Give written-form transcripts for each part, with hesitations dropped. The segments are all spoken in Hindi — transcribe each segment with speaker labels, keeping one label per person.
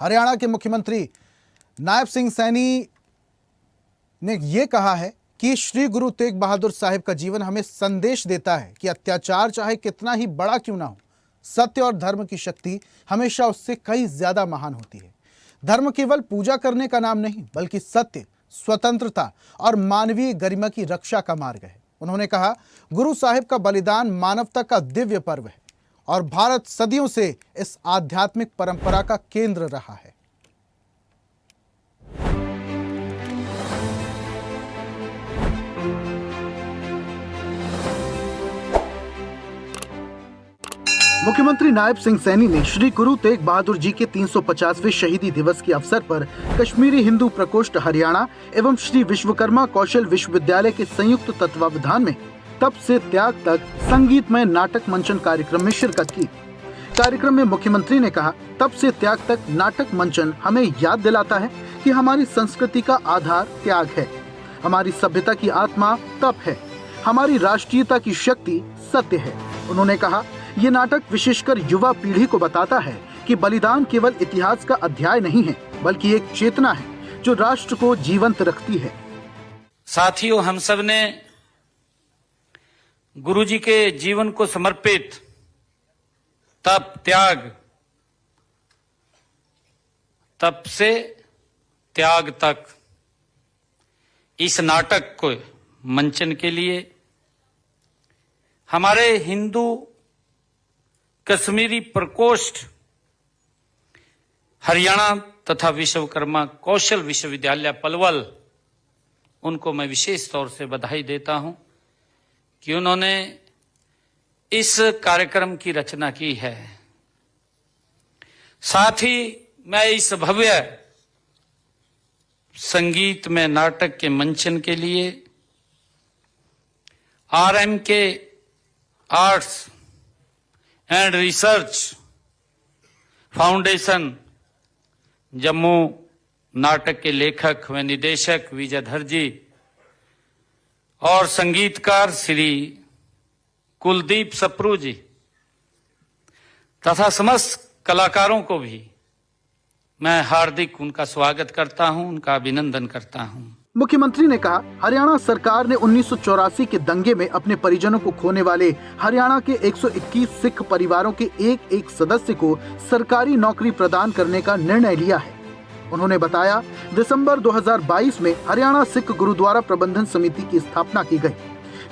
Speaker 1: हरियाणा के मुख्यमंत्री नायब सिंह सैनी ने यह कहा है कि श्री गुरु तेग बहादुर साहिब का जीवन हमें संदेश देता है कि अत्याचार चाहे कितना ही बड़ा क्यों ना हो, सत्य और धर्म की शक्ति हमेशा उससे कई ज्यादा महान होती है। धर्म केवल पूजा करने का नाम नहीं, बल्कि सत्य, स्वतंत्रता और मानवीय गरिमा की रक्षा का मार्ग है। उन्होंने कहा, गुरु साहिब का बलिदान मानवता का दिव्य पर्व है और भारत सदियों से इस आध्यात्मिक परंपरा का केंद्र रहा है। मुख्यमंत्री नायब सिंह सैनी ने श्री गुरु तेग बहादुर जी के 350वें शहीदी दिवस के अवसर पर कश्मीरी हिंदू प्रकोष्ठ हरियाणा एवं श्री विश्वकर्मा कौशल विश्वविद्यालय के संयुक्त तत्वावधान में तप से त्याग तक संगीतमय नाटक मंचन कार्यक्रम में शिरकत की। कार्यक्रम में मुख्यमंत्री ने कहा, तप से त्याग तक नाटक मंचन हमें याद दिलाता है कि हमारी संस्कृति का आधार त्याग है, हमारी सभ्यता की आत्मा तप है, हमारी राष्ट्रीयता की शक्ति सत्य है। उन्होंने कहा, ये नाटक विशेषकर युवा पीढ़ी को बताता है कि बलिदान केवल इतिहास का अध्याय नहीं है, बल्कि एक चेतना है जो राष्ट्र को जीवंत रखती है।
Speaker 2: साथियों, हम सब ने गुरुजी के जीवन को समर्पित तप त्याग, तप से त्याग तक इस नाटक को मंचन के लिए हमारे हिंदू कश्मीरी प्रकोष्ठ हरियाणा तथा विश्वकर्मा कौशल विश्वविद्यालय पलवल, उनको मैं विशेष तौर से बधाई देता हूं कि उन्होंने इस कार्यक्रम की रचना की है। साथ ही मैं इस भव्य संगीत में नाटक के मंचन के लिए RMK arts and research foundation Jammu नाटक के लेखक व निदेशक विजयधर जी और संगीतकार श्री कुलदीप सप्रू जी तथा समस्त कलाकारों को भी मैं हार्दिक उनका स्वागत करता हूं, उनका अभिनंदन करता हूं।
Speaker 1: मुख्यमंत्री ने कहा, हरियाणा सरकार ने 1984 के दंगे में अपने परिजनों को खोने वाले हरियाणा के 121 सिख परिवारों के एक एक सदस्य को सरकारी नौकरी प्रदान करने का निर्णय लिया है। उन्होंने बताया, दिसंबर 2022 में हरियाणा सिख गुरुद्वारा प्रबंधन समिति की स्थापना की गई,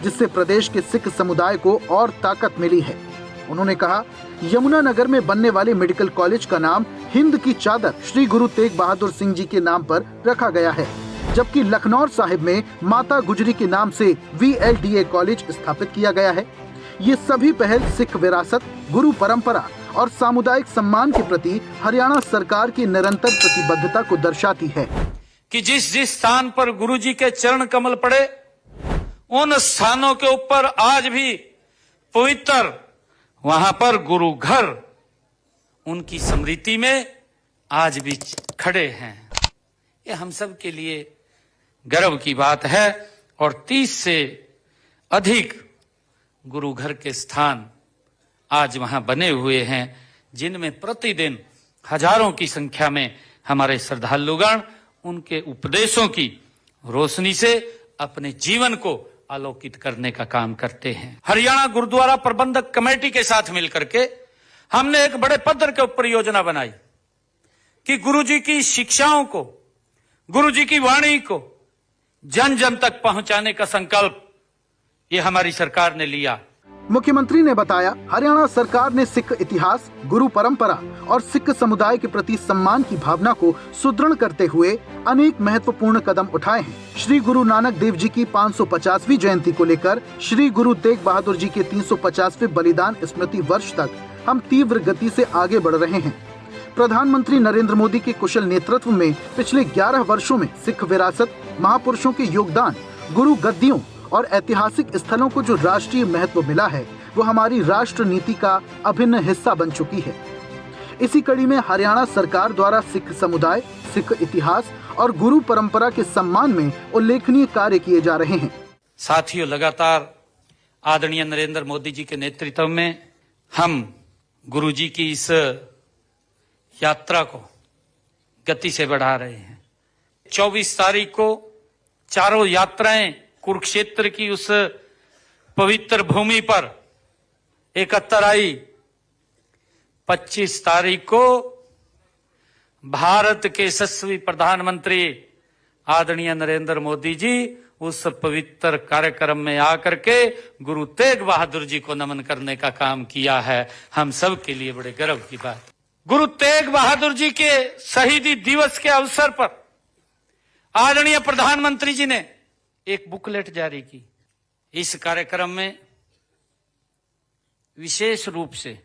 Speaker 1: जिससे प्रदेश के सिख समुदाय को और ताकत मिली है। उन्होंने कहा, यमुनानगर में बनने वाले मेडिकल कॉलेज का नाम हिंद की चादर श्री गुरु तेग बहादुर सिंह जी के नाम पर रखा गया है, जबकि लखनऊ साहिब में माता गुजरी के नाम से VLDA कॉलेज स्थापित किया गया है। ये सभी पहल सिख विरासत, गुरु परंपरा और सामुदायिक सम्मान के प्रति हरियाणा सरकार की निरंतर प्रतिबद्धता को दर्शाती है
Speaker 2: कि जिस जिस स्थान पर गुरुजी के चरण कमल पड़े, उन स्थानों के ऊपर आज भी पवित्र वहां पर गुरु घर उनकी स्मृति में आज भी खड़े हैं। ये हम सब के लिए गर्व की बात है और 30 से अधिक गुरु घर के स्थान आज वहां बने हुए हैं, जिनमें प्रतिदिन हजारों की संख्या में हमारे श्रद्धालुगण उनके उपदेशों की रोशनी से अपने जीवन को आलोकित करने का काम करते हैं। हरियाणा गुरुद्वारा प्रबंधक कमेटी के साथ मिलकर के हमने एक बड़े पद्धर के ऊपर योजना बनाई कि गुरुजी की शिक्षाओं को, गुरुजी की वाणी को जन जन तक पहुंचाने का संकल्प ये हमारी सरकार ने लिया।
Speaker 1: मुख्यमंत्री ने बताया, हरियाणा सरकार ने सिख इतिहास, गुरु परंपरा और सिख समुदाय के प्रति सम्मान की भावना को सुदृढ़ करते हुए अनेक महत्वपूर्ण कदम उठाए हैं। श्री गुरु नानक देव जी की 550वीं जयंती को लेकर श्री गुरु तेग बहादुर जी के 350वें बलिदान स्मृति वर्ष तक हम तीव्र गति से आगे बढ़ रहे हैं। प्रधानमंत्री नरेंद्र मोदी के कुशल नेतृत्व में पिछले 11 वर्षों में सिख विरासत, महापुरुषों के योगदान, गुरु गद्दियों और ऐतिहासिक स्थलों को जो राष्ट्रीय महत्व मिला है, वो हमारी राष्ट्र नीति का अभिन्न हिस्सा बन चुकी है। इसी कड़ी में हरियाणा सरकार द्वारा सिख समुदाय, सिख इतिहास और गुरु परंपरा के सम्मान में उल्लेखनीय कार्य किए जा रहे हैं।
Speaker 2: साथियों, लगातार आदरणीय नरेंद्र मोदी जी के नेतृत्व में हम गुरु जी की इस यात्रा को गति से बढ़ा रहे हैं। 24 तारीख को चारों यात्राएं कुरुक्षेत्र की उस पवित्र भूमि पर एकत्र आई। 25 तारीख को भारत के यशस्वी प्रधानमंत्री आदरणीय नरेंद्र मोदी जी उस पवित्र कार्यक्रम में आकर के गुरु तेग बहादुर जी को नमन करने का काम किया है। हम सब के लिए बड़े गर्व की बात। गुरु तेग बहादुर जी के शहीदी दिवस के अवसर पर आदरणीय प्रधानमंत्री जी ने एक बुकलेट जारी की। इस कार्यक्रम में विशेष रूप से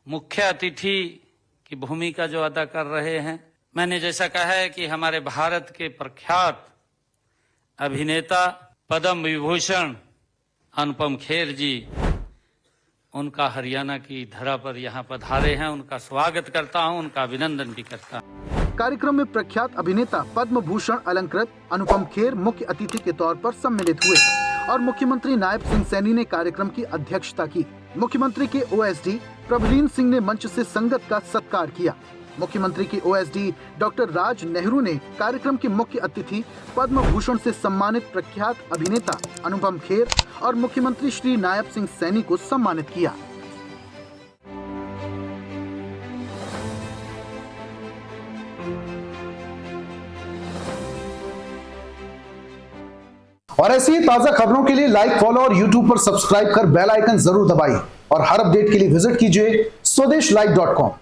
Speaker 2: मुख्य अतिथि की भूमिका जो अदा कर रहे हैं, मैंने जैसा कहा है कि हमारे भारत के प्रख्यात अभिनेता पद्म विभूषण अनुपम खेर जी, उनका हरियाणा की धरा पर यहाँ पधारे हैं। उनका स्वागत करता हूं, उनका अभिनंदन भी करता हूं।
Speaker 1: कार्यक्रम में प्रख्यात अभिनेता पद्म भूषण अलंकृत अनुपम खेर मुख्य अतिथि के तौर पर सम्मिलित हुए और मुख्यमंत्री नायब सिंह सैनी ने कार्यक्रम की अध्यक्षता की। मुख्यमंत्री के ओएसडी प्रभलीन सिंह ने मंच से संगत का सत्कार किया। मुख्यमंत्री के ओएसडी डॉक्टर राज नेहरू ने कार्यक्रम के मुख्य अतिथि पद्म भूषण से सम्मानित प्रख्यात अभिनेता अनुपम खेर और मुख्यमंत्री श्री नायब सिंह सैनी को सम्मानित किया।
Speaker 3: और ऐसी ही ताजा खबरों के लिए लाइक, फॉलो और यूट्यूब पर सब्सक्राइब कर बेल आइकन जरूर दबाइए और हर अपडेट के लिए विजिट कीजिए स्वदेशलाइव.com।